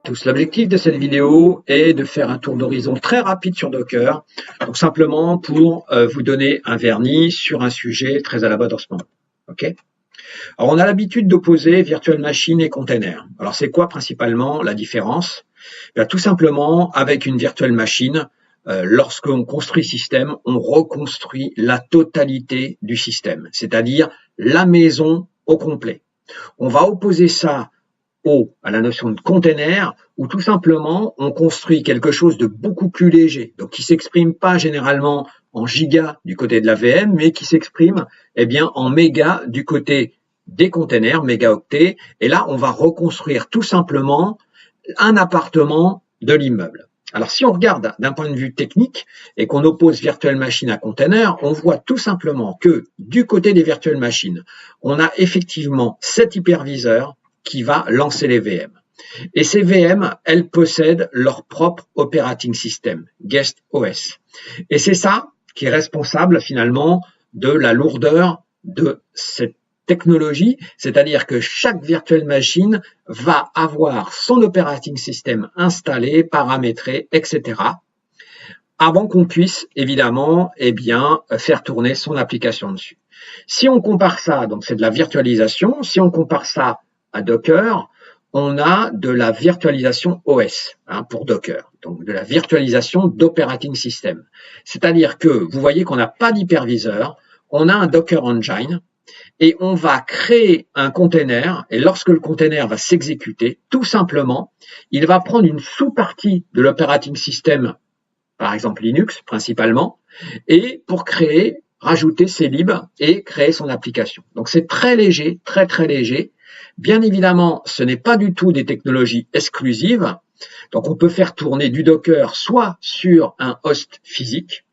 tous, l'objectif de cette vidéo est de faire un tour d'horizon très rapide sur Docker, donc simplement pour vous donner un vernis sur un sujet très à la mode en ce moment. Okay, alors on a l'habitude d'opposer virtual machine et container. Alors c'est quoi principalement la différence? Bien, tout simplement, avec une virtual machine, lorsqu'on construit système, on reconstruit la totalité du système, c'est-à-dire la maison au complet. On va opposer ça à la notion de container, où tout simplement on construit quelque chose de beaucoup plus léger, donc qui s'exprime pas généralement en gigas du côté de la VM, mais qui s'exprime en mégas du côté des containers, mégaoctets, et là on va reconstruire tout simplement un appartement de l'immeuble. Alors si on regarde d'un point de vue technique et qu'on oppose virtual machine à container, on voit tout simplement que du côté des virtual machines, on a effectivement cet hyperviseur qui va lancer les VM. Et ces VM, elles possèdent leur propre operating system, Guest OS. Et c'est ça qui est responsable finalement de la lourdeur de cette technologie, c'est-à-dire que chaque virtual machine va avoir son operating system installé, paramétré, etc. avant qu'on puisse évidemment faire tourner son application dessus. Si on compare ça, donc c'est de la virtualisation, si on compare ça à Docker, on a de la virtualisation OS pour Docker, donc de la virtualisation d'operating system. C'est-à-dire que vous voyez qu'on n'a pas d'hyperviseur, on a un Docker Engine et on va créer un container, et lorsque le container va s'exécuter, tout simplement, il va prendre une sous-partie de l'operating system, par exemple Linux principalement, et pour rajouter ses libs et créer son application. Donc c'est très léger, très très léger. Bien évidemment, ce n'est pas du tout des technologies exclusives. Donc on peut faire tourner du Docker soit sur un host physique,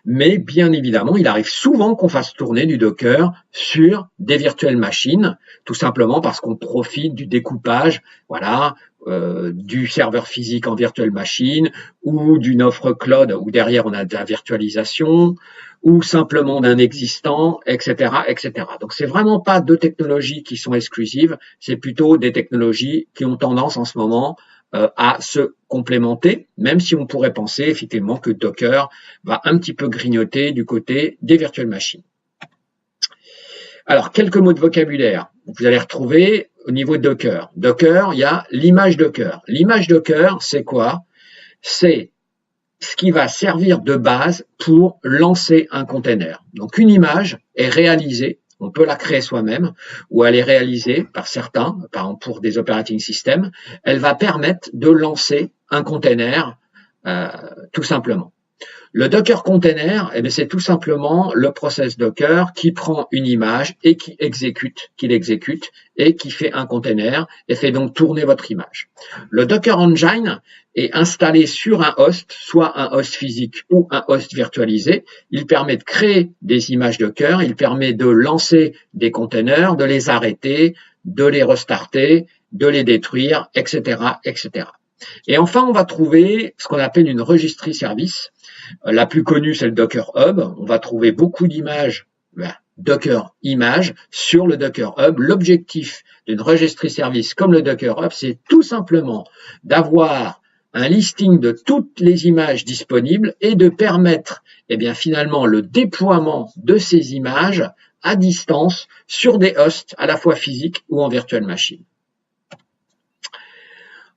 mais bien évidemment, il arrive souvent qu'on fasse tourner du Docker sur des virtuelles machines, tout simplement parce qu'on profite du découpage, du serveur physique en virtuelle machine, ou d'une offre cloud où derrière on a de la virtualisation, ou simplement d'un existant, etc., etc. Donc c'est vraiment pas deux technologies qui sont exclusives, c'est plutôt des technologies qui ont tendance en ce moment à se complémenter, même si on pourrait penser effectivement que Docker va un petit peu grignoter du côté des virtual machines. Alors, quelques mots de vocabulaire. Vous allez retrouver au niveau de Docker. Docker, il y a l'image Docker. L'image Docker, c'est quoi? C'est ce qui va servir de base pour lancer un container. Donc, une image est réalisée. On peut la créer soi-même ou elle est réalisée par certains, par exemple pour des operating systems. Elle va permettre de lancer un container tout simplement. Le Docker Container, c'est tout simplement le process Docker qui prend une image et qui l'exécute et qui fait un container et fait donc tourner votre image. Le Docker Engine est installé sur un host, soit un host physique ou un host virtualisé. Il permet de créer des images Docker, il permet de lancer des containers, de les arrêter, de les restarter, de les détruire, etc., etc. Et enfin, on va trouver ce qu'on appelle une registry service. La plus connue, c'est le Docker Hub. On va trouver beaucoup d'images, Docker images, sur le Docker Hub. L'objectif d'une registry service comme le Docker Hub, c'est tout simplement d'avoir un listing de toutes les images disponibles et de permettre finalement le déploiement de ces images à distance sur des hosts à la fois physiques ou en virtual machine.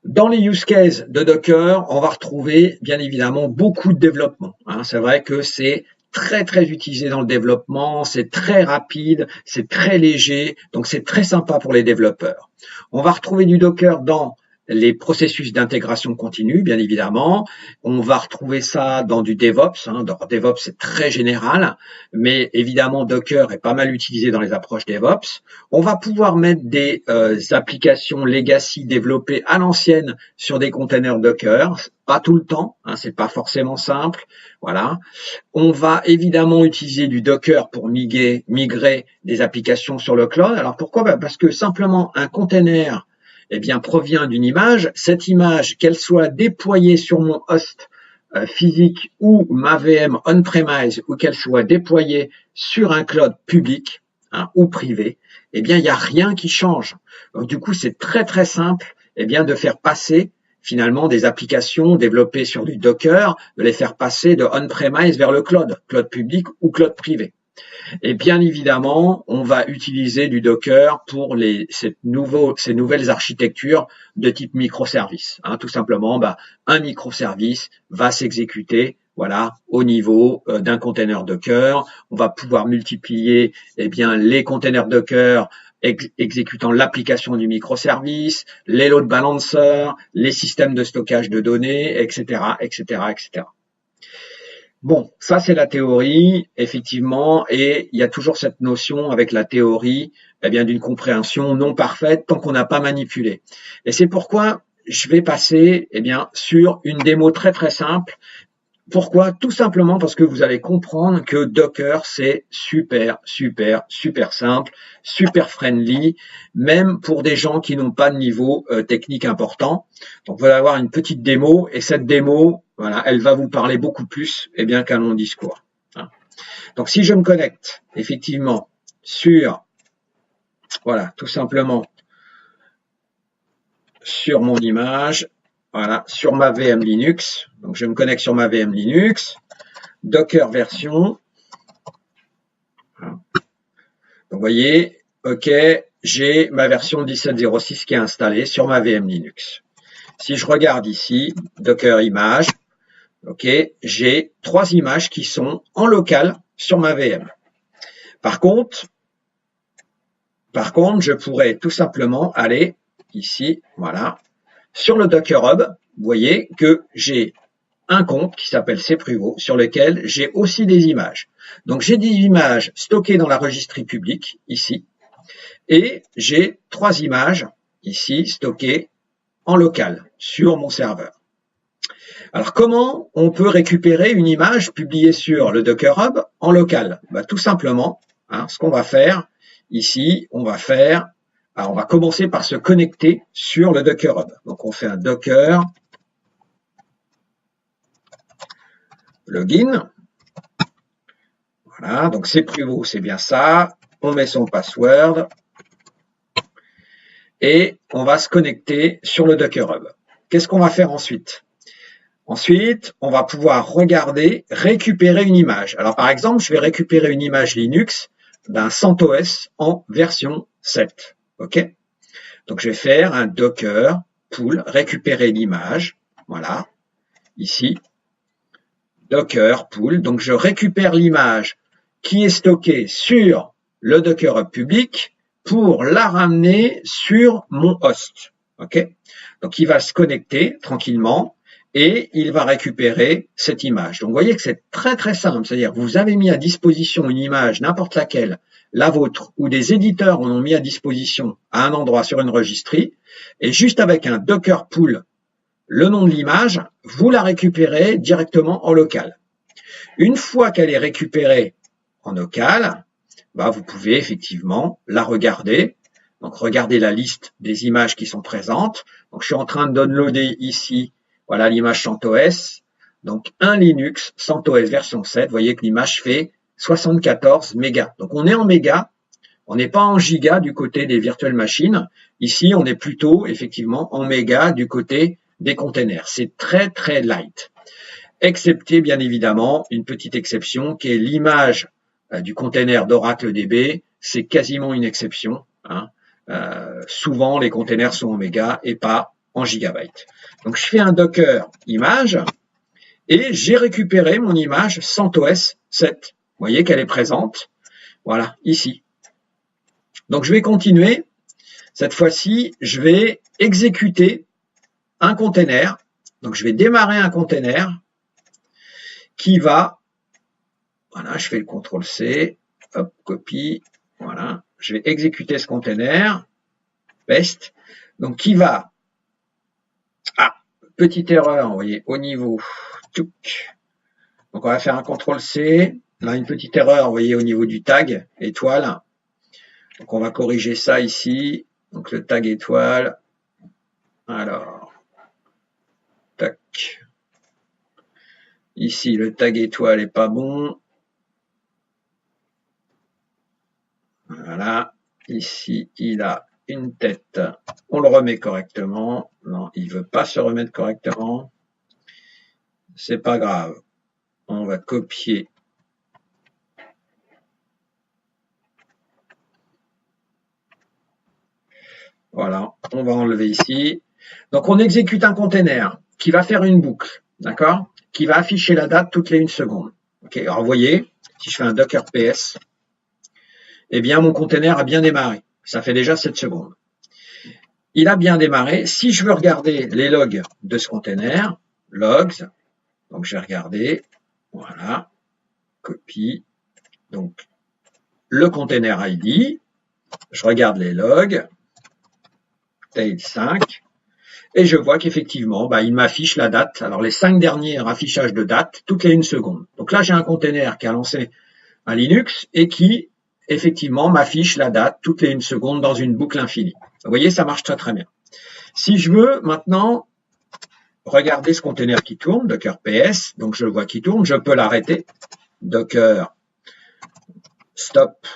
Dans les use cases de Docker, on va retrouver bien évidemment beaucoup de développement. C'est vrai que c'est très très utilisé dans le développement, c'est très rapide, c'est très léger, donc c'est très sympa pour les développeurs. On va retrouver du Docker dans les processus d'intégration continue, bien évidemment. On va retrouver ça dans du DevOps. Donc, DevOps, c'est très général, mais évidemment, Docker est pas mal utilisé dans les approches DevOps. On va pouvoir mettre des applications legacy développées à l'ancienne sur des containers Docker. Pas tout le temps, c'est pas forcément simple. Voilà. On va évidemment utiliser du Docker pour migrer des applications sur le cloud. Alors pourquoi? Parce que simplement un container provient d'une image. Cette image, qu'elle soit déployée sur mon host physique ou ma VM on-premise, ou qu'elle soit déployée sur un cloud public ou privé, il n'y a rien qui change. Donc du coup, c'est très très simple de faire passer finalement des applications développées sur du Docker, de les faire passer de on-premise vers le cloud public ou cloud privé. Et bien évidemment, on va utiliser du Docker pour ces nouvelles architectures de type microservice. Tout simplement, un microservice va s'exécuter voilà, au niveau d'un container Docker. On va pouvoir multiplier les containers Docker exécutant l'application du microservice, les load balancers, les systèmes de stockage de données, etc., etc., etc. Bon, ça c'est la théorie, effectivement, et il y a toujours cette notion avec la théorie d'une compréhension non parfaite tant qu'on n'a pas manipulé. Et c'est pourquoi je vais passer sur une démo très très simple. Pourquoi? Tout simplement parce que vous allez comprendre que Docker c'est super simple, super friendly, même pour des gens qui n'ont pas de niveau technique important. Donc vous allez avoir une petite démo et cette démo, voilà, elle va vous parler beaucoup plus qu'un long discours. Donc si je me connecte effectivement sur, voilà, tout simplement sur mon image, voilà, sur ma VM Linux. Donc je me connecte sur ma VM Linux, Docker version. Donc vous voyez, ok, j'ai ma version 17.06 qui est installée sur ma VM Linux. Si je regarde ici, Docker image, ok, j'ai 3 images qui sont en local sur ma VM. Par contre, je pourrais tout simplement aller ici, voilà, sur le Docker Hub. Vous voyez que j'ai un compte qui s'appelle cPrivo sur lequel j'ai aussi des images. Donc j'ai des images stockées dans la registrie publique ici et j'ai 3 images ici stockées en local sur mon serveur. Alors comment on peut récupérer une image publiée sur le Docker Hub en local? Tout simplement, ce qu'on va faire ici, on va commencer par se connecter sur le Docker Hub. Donc on fait un Docker login. Voilà, donc cPrivo, c'est bien ça. On met son password et on va se connecter sur le Docker Hub. Qu'est-ce qu'on va faire ensuite? Ensuite, on va pouvoir récupérer une image. Alors par exemple, je vais récupérer une image Linux d'un CentOS en version 7. Ok? Donc je vais faire un Docker pull, récupérer l'image. Voilà, ici. Docker pull, donc je récupère l'image qui est stockée sur le Docker Hub public pour la ramener sur mon host. Ok? Donc il va se connecter tranquillement et il va récupérer cette image. Donc vous voyez que c'est très très simple, c'est-à-dire vous avez mis à disposition une image, n'importe laquelle, la vôtre, ou des éditeurs en ont mis à disposition à un endroit sur une registrie, et juste avec un Docker pull, le nom de l'image, vous la récupérez directement en local. Une fois qu'elle est récupérée en local, vous pouvez effectivement la regarder. Donc, regardez la liste des images qui sont présentes. Donc, je suis en train de downloader ici, voilà l'image CentOS. Donc, un Linux CentOS version 7. Vous voyez que l'image fait 74 mégas. Donc, on est en mégas. On n'est pas en gigas du côté des virtual machines. Ici, on est plutôt effectivement en mégas du côté des containers. C'est très, très light. Excepté, bien évidemment, une petite exception qui est l'image du container d'Oracle DB. C'est quasiment une exception. Souvent, les containers sont en mégas et pas en gigabytes. Donc, je fais un Docker image et j'ai récupéré mon image CentOS 7. Vous voyez qu'elle est présente. Voilà, ici. Donc, je vais continuer. Cette fois-ci, je vais exécuter un container. Donc, je vais démarrer un container qui va, voilà, je fais le CTRL-C, hop, copie, voilà, je vais exécuter ce container, paste, donc qui va, petite erreur, vous voyez, au niveau, tchouk. Donc on va faire un CTRL-C, là une petite erreur, vous voyez, au niveau du tag, étoile, donc on va corriger ça ici, donc le tag étoile, alors, tac, ici le tag étoile est pas bon, voilà, ici il a une tête. On le remet correctement. Non, il veut pas se remettre correctement. C'est pas grave. On va copier. Voilà, on va enlever ici. Donc, on exécute un container qui va faire une boucle, d'accord? Qui va afficher la date toutes les 1 seconde. Ok, alors vous voyez, si je fais un docker ps, eh bien, mon container a bien démarré. Ça fait déjà 7 secondes. Il a bien démarré. Si je veux regarder les logs de ce container, logs, donc je vais regarder, voilà, copie, donc le container ID, je regarde les logs, tail 5, et je vois qu'effectivement, il m'affiche la date. Alors, les 5 derniers affichages de date, toutes les 1 seconde. Donc là, j'ai un container qui a lancé un Linux et qui, effectivement, m'affiche la date toutes les 1 seconde dans une boucle infinie. Vous voyez, ça marche très très bien. Si je veux maintenant regarder ce container qui tourne, docker ps, donc je le vois qui tourne, je peux l'arrêter. Docker stop,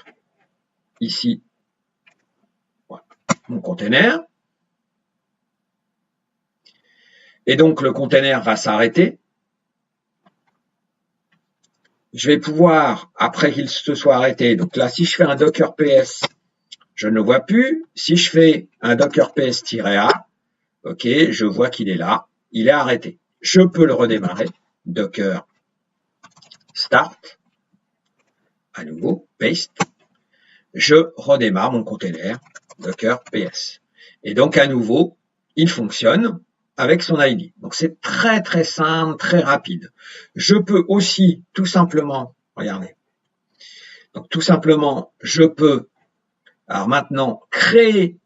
ici, voilà, mon container. Et donc, le container va s'arrêter. Je vais pouvoir, après qu'il se soit arrêté, donc là, si je fais un docker ps, je ne le vois plus. Si je fais un docker ps-a, ok, je vois qu'il est là, il est arrêté. Je peux le redémarrer, docker start, à nouveau, paste. Je redémarre mon container, docker ps. Et donc, à nouveau, il fonctionne avec son ID. Donc, c'est très, très simple, très rapide. Je peux aussi, tout simplement, regardez. Donc, tout simplement, je peux, alors maintenant, créer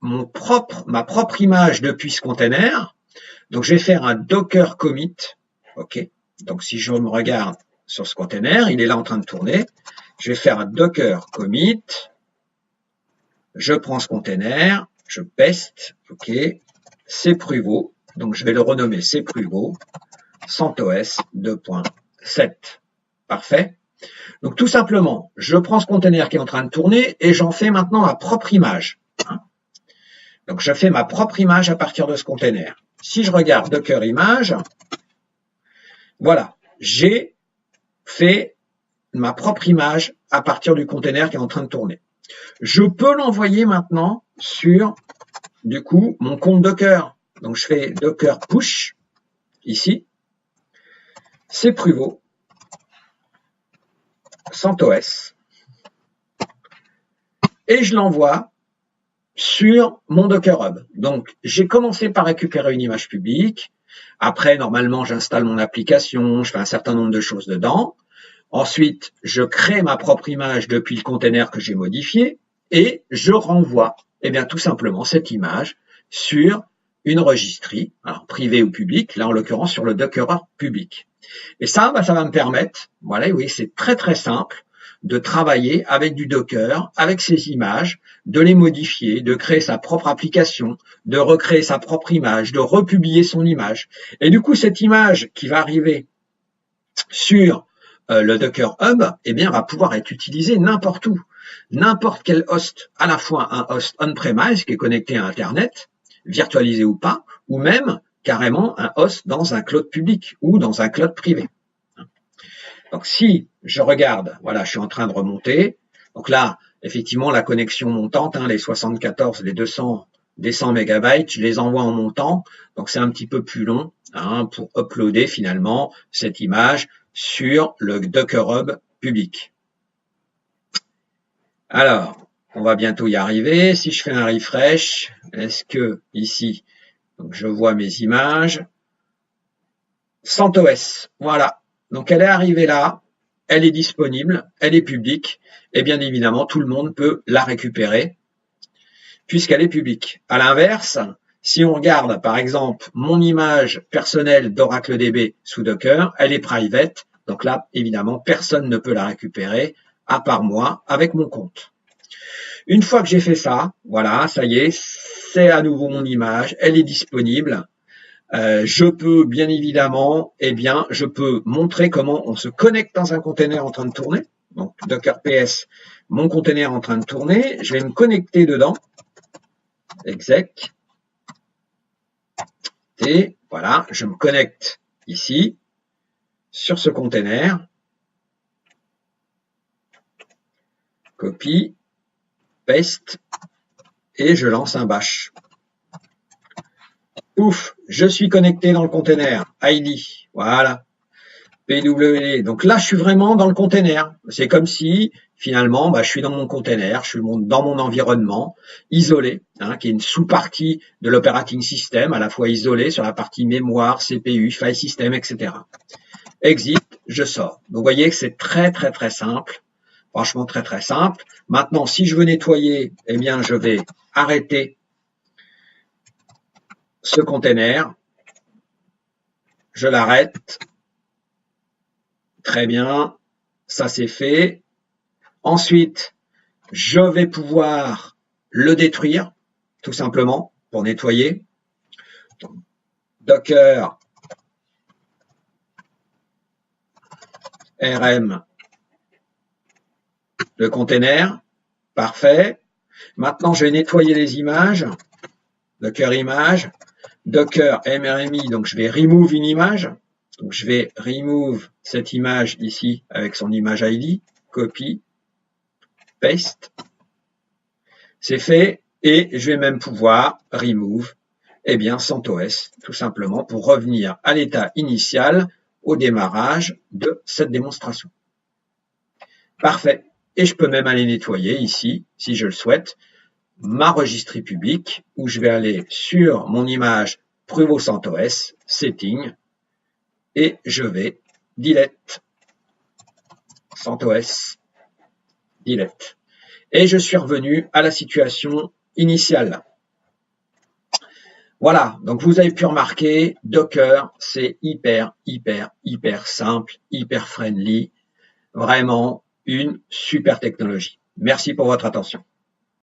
ma propre image depuis ce container. Donc, je vais faire un docker commit. OK. Donc, si je me regarde sur ce container, il est là en train de tourner. Je vais faire un docker commit. Je prends ce container, je paste, OK, cpruvo, donc je vais le renommer cpruvo, CentOS 2.7. Parfait. Donc tout simplement, je prends ce container qui est en train de tourner et j'en fais maintenant ma propre image. Donc je fais ma propre image à partir de ce container. Si je regarde Docker image, voilà, j'ai fait ma propre image à partir du container qui est en train de tourner. Je peux l'envoyer maintenant sur, du coup, mon compte Docker. Donc, je fais Docker push, ici, cpruvo, CentOS, et je l'envoie sur mon Docker Hub. Donc, j'ai commencé par récupérer une image publique. Après, normalement, j'installe mon application, je fais un certain nombre de choses dedans. Ensuite, je crée ma propre image depuis le container que j'ai modifié et je renvoie, tout simplement, cette image sur une registrie, alors privée ou publique, là en l'occurrence sur le Docker public. Et ça, ça va me permettre, voilà, oui, c'est très très simple de travailler avec du Docker, avec ces images, de les modifier, de créer sa propre application, de recréer sa propre image, de republier son image. Et du coup, cette image qui va arriver sur le Docker Hub, va pouvoir être utilisé n'importe où, n'importe quel host, à la fois un host on-premise qui est connecté à Internet, virtualisé ou pas, ou même carrément un host dans un cloud public ou dans un cloud privé. Donc si je regarde, voilà, je suis en train de remonter, donc là, effectivement, la connexion montante, les 74, les 200, des 100 mégabytes, je les envoie en montant, donc c'est un petit peu plus long pour uploader finalement cette image sur le Docker Hub public. Alors, on va bientôt y arriver. Si je fais un refresh, est-ce que ici, donc je vois mes images, CentOS, voilà. Donc elle est arrivée là, elle est disponible, elle est publique, et bien évidemment, tout le monde peut la récupérer puisqu'elle est publique. À l'inverse, si on regarde par exemple mon image personnelle d'OracleDB sous Docker, elle est private. Donc là, évidemment, personne ne peut la récupérer à part moi avec mon compte. Une fois que j'ai fait ça, voilà, ça y est, c'est à nouveau mon image, elle est disponible. Je peux bien évidemment, je peux montrer comment on se connecte dans un container en train de tourner. Donc Docker PS, mon container en train de tourner, je vais me connecter dedans. exec. Et voilà, je me connecte ici sur ce container. Copie, paste, et je lance un bash. Ouf, je suis connecté dans le container. ID, voilà. PWD. Donc là, je suis vraiment dans le container. C'est comme si, finalement, je suis dans mon container, je suis dans mon environnement isolé, qui est une sous-partie de l'operating system, à la fois isolé sur la partie mémoire, CPU, file system, etc. Exit, je sors. Donc, vous voyez que c'est très, très, très simple. Franchement, très, très simple. Maintenant, si je veux nettoyer, eh bien, je vais arrêter ce container. Je l'arrête. Très bien. Ça, c'est fait. Ensuite, je vais pouvoir le détruire, tout simplement, pour nettoyer. Donc, Docker RM le container. Parfait. Maintenant, je vais nettoyer les images. Docker image. Docker MRMI, donc je vais remove une image. Donc je vais remove cette image ici avec son image ID. Copie. Paste. C'est fait. Et je vais même pouvoir remove CentOS, tout simplement, pour revenir à l'état initial au démarrage de cette démonstration. Parfait. Et je peux même aller nettoyer ici, si je le souhaite, ma registrie publique, où je vais aller sur mon image Pruvo CentOS, Setting, et je vais delete CentOS, delete. Et je suis revenu à la situation initiale. Voilà, donc vous avez pu remarquer, Docker, c'est hyper simple, hyper friendly, vraiment une super technologie. Merci pour votre attention.